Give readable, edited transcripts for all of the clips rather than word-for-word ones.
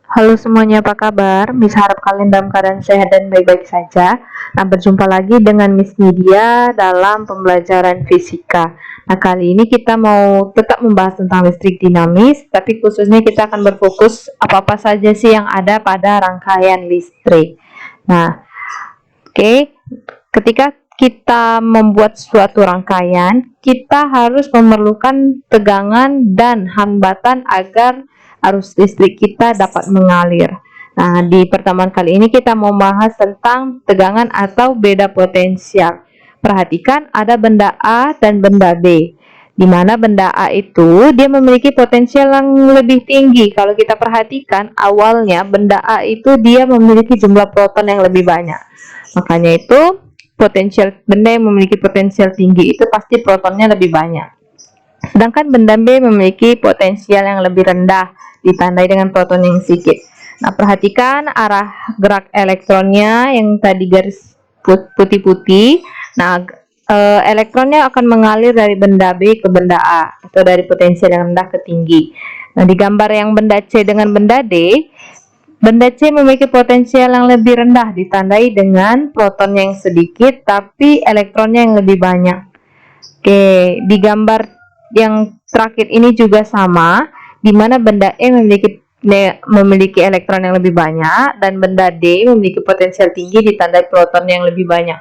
Halo semuanya, apa kabar? Miss harap kalian dalam keadaan sehat dan baik-baik saja. Nah, berjumpa lagi dengan Miss Nidia dalam pembelajaran fisika. Nah, kali ini kita mau tetap membahas tentang listrik dinamis, tapi khususnya kita akan berfokus apa-apa saja sih yang ada pada rangkaian listrik. Nah, oke. Ketika kita membuat suatu rangkaian, kita harus memerlukan tegangan dan hambatan agar arus listrik kita dapat mengalir. Nah, di pertemuan kali ini kita mau bahas tentang tegangan atau beda potensial. Perhatikan ada benda A dan benda B. Di mana benda A itu dia memiliki potensial yang lebih tinggi. Kalau kita perhatikan awalnya benda A itu dia memiliki jumlah proton yang lebih banyak. Makanya itu potensial benda yang memiliki potensial tinggi itu pasti protonnya lebih banyak. Sedangkan benda B memiliki potensial yang lebih rendah, ditandai dengan proton yang sedikit. Nah, perhatikan arah gerak elektronnya yang tadi garis putih-putih. Nah, elektronnya akan mengalir dari benda B ke benda A atau dari potensial yang rendah ke tinggi. Nah, di gambar yang benda C dengan benda D, benda C memiliki potensial yang lebih rendah, ditandai dengan proton yang sedikit tapi elektronnya yang lebih banyak. Oke, di gambar yang terakhir ini juga sama, di mana benda E memiliki elektron yang lebih banyak dan benda D memiliki potensial tinggi ditandai proton yang lebih banyak.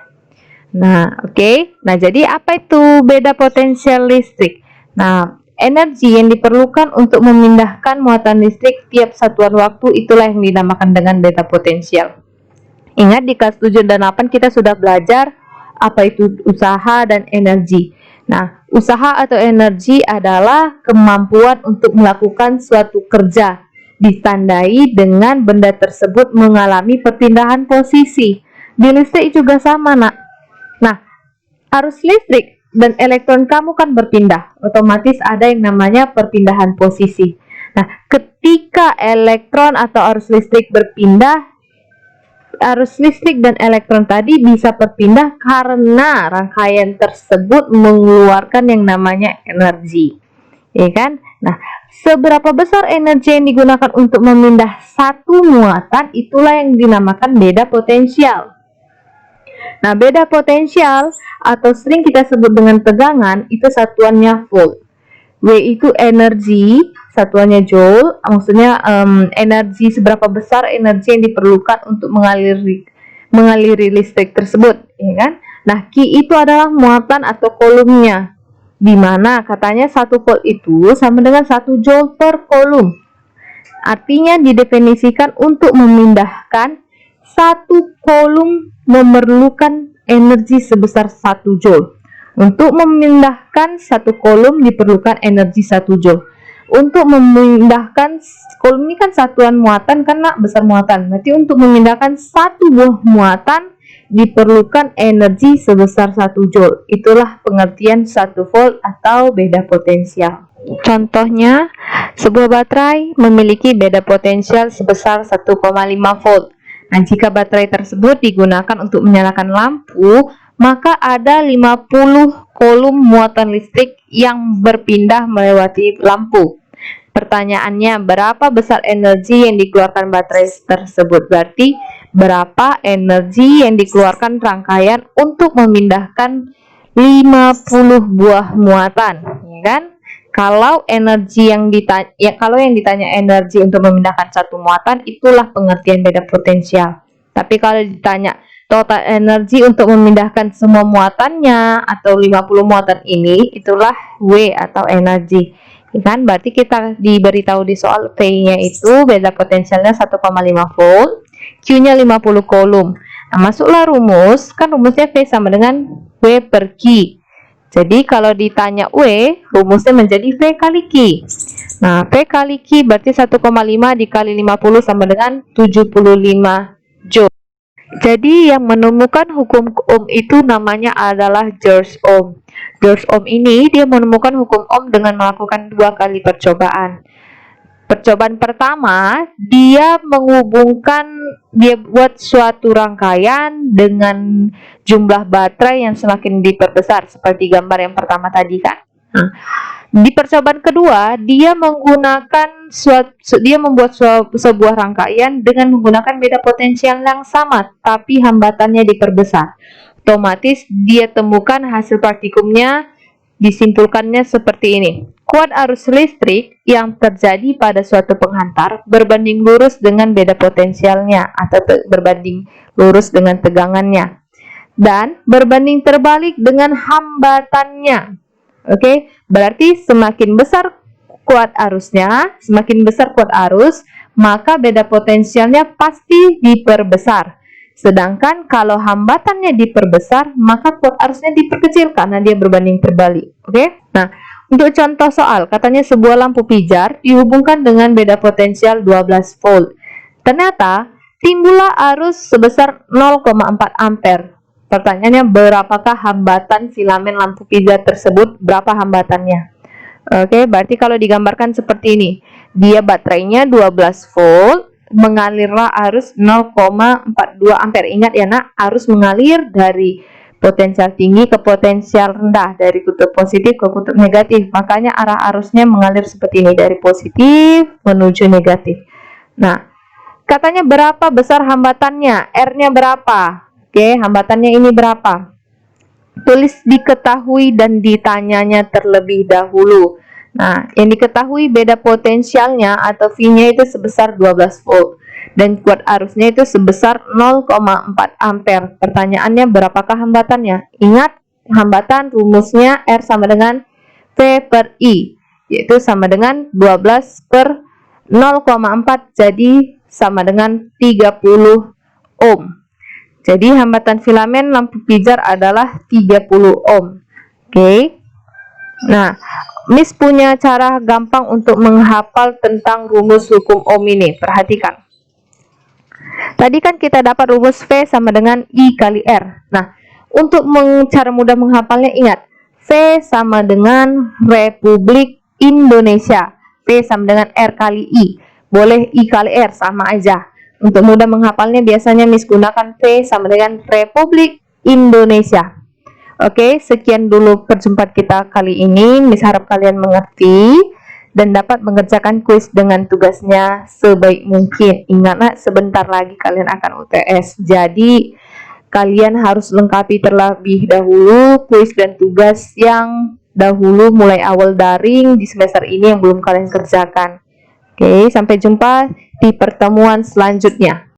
Nah, oke. Nah, jadi apa itu beda potensial listrik? Nah, energi yang diperlukan untuk memindahkan muatan listrik tiap satuan waktu itulah yang dinamakan dengan beda potensial. Ingat di kelas 7 dan 8 kita sudah belajar apa itu usaha dan energi. Nah, usaha atau energi adalah kemampuan untuk melakukan suatu kerja ditandai dengan benda tersebut mengalami perpindahan posisi. Di listrik juga sama, nak. Nah, arus listrik dan elektron kamu kan berpindah, otomatis ada yang namanya perpindahan posisi. Nah, ketika elektron atau arus listrik berpindah, arus listrik dan elektron tadi bisa berpindah karena rangkaian tersebut mengeluarkan yang namanya energi, ya kan? Nah, seberapa besar energi yang digunakan untuk memindah satu muatan, itulah yang dinamakan beda potensial. Nah, beda potensial atau sering kita sebut dengan tegangan itu satuannya volt. W itu energi, satuannya joule, maksudnya energi seberapa besar energi yang diperlukan untuk mengaliri listrik tersebut, ya kan? Nah, Q itu adalah muatan atau kolumnya, di mana katanya 1 volt itu sama dengan 1 joule per kolom. Artinya didefinisikan untuk memindahkan satu kolom memerlukan energi sebesar 1 joule. Untuk memindahkan satu kolom diperlukan energi 1 joule. Untuk memindahkan kolom ini kan satuan muatan karena besar muatan. Berarti untuk memindahkan satu buah muatan diperlukan energi sebesar 1 joule. Itulah pengertian 1 volt atau beda potensial. Contohnya, sebuah baterai memiliki beda potensial sebesar 1,5 volt. Nah, jika baterai tersebut digunakan untuk menyalakan lampu, maka ada 50 kolom muatan listrik yang berpindah melewati lampu. Pertanyaannya, berapa besar energi yang dikeluarkan baterai tersebut? Berarti, berapa energi yang dikeluarkan rangkaian untuk memindahkan 50 buah muatan, ya kan? Kalau energi yang ditanya energi untuk memindahkan satu muatan, itulah pengertian beda potensial. Tapi kalau ditanya total energi untuk memindahkan semua muatannya atau 50 muatan ini, itulah W atau energi, ya kan? Berarti kita diberitahu di soal V-nya itu beda potensialnya 1,5 volt, Q-nya 50 kolom. Nah, masuklah rumus, kan rumusnya V sama dengan W per Q. Jadi kalau ditanya W, rumusnya menjadi V kali Q. Nah, V kali Q berarti 1,5 dikali 50 sama dengan 75 joule. Jadi yang menemukan hukum Ohm itu namanya adalah George Ohm. George Ohm ini dia menemukan hukum Ohm dengan melakukan 2 kali percobaan. Percobaan pertama, dia buat suatu rangkaian dengan jumlah baterai yang semakin diperbesar seperti gambar yang pertama tadi kan. Nah, Di percobaan kedua, dia membuat sebuah rangkaian dengan menggunakan beda potensial yang sama, tapi hambatannya diperbesar. Otomatis dia temukan hasil praktikumnya, disimpulkannya seperti ini. Kuat arus listrik yang terjadi pada suatu penghantar berbanding lurus dengan beda potensialnya atau berbanding lurus dengan tegangannya, dan berbanding terbalik dengan hambatannya. Oke, berarti semakin besar kuat arusnya, maka beda potensialnya pasti diperbesar. Sedangkan kalau hambatannya diperbesar, maka kuat arusnya diperkecil karena dia berbanding terbalik. Oke? Nah, untuk contoh soal, katanya sebuah lampu pijar dihubungkan dengan beda potensial 12 volt. Ternyata timbullah arus sebesar 0,4 ampere. Pertanyaannya, berapakah hambatan filamen lampu pijar tersebut? Berapa hambatannya? Oke, berarti kalau digambarkan seperti ini. Dia baterainya 12 volt, mengalirlah arus 0,42 ampere. Ingat ya nak, arus mengalir dari potensial tinggi ke potensial rendah, dari kutub positif ke kutub negatif. Makanya arah arusnya mengalir seperti ini, dari positif menuju negatif. Nah, katanya berapa besar hambatannya? R-nya berapa? Oke, hambatannya ini berapa? Tulis diketahui dan ditanyanya terlebih dahulu. Nah, yang diketahui beda potensialnya atau V-nya itu sebesar 12 volt. Dan kuat arusnya itu sebesar 0,4 ampere. Pertanyaannya, berapakah hambatannya? Ingat, hambatan rumusnya R sama dengan V per I. Yaitu sama dengan 12 per 0,4. Jadi sama dengan 30 ohm. Jadi hambatan filamen lampu pijar adalah 30 ohm. Oke. Nah, Miss punya cara gampang untuk menghafal tentang rumus hukum ohm ini. Perhatikan. Tadi kan kita dapat rumus V sama dengan I kali R. Nah, untuk cara mudah menghafalnya, ingat, V sama dengan Republik Indonesia. V sama dengan R kali I. Boleh I kali R, sama aja. Untuk mudah menghafalnya biasanya Miss gunakan V sama dengan Republik Indonesia. Oke, sekian dulu perjumpaan kita kali ini. Miss harap kalian mengerti dan dapat mengerjakan kuis dengan tugasnya sebaik mungkin. Ingat nak, sebentar lagi kalian akan UTS. Jadi kalian harus lengkapi terlebih dahulu kuis dan tugas yang dahulu mulai awal daring di semester ini yang belum kalian kerjakan. Oke, sampai jumpa di pertemuan selanjutnya.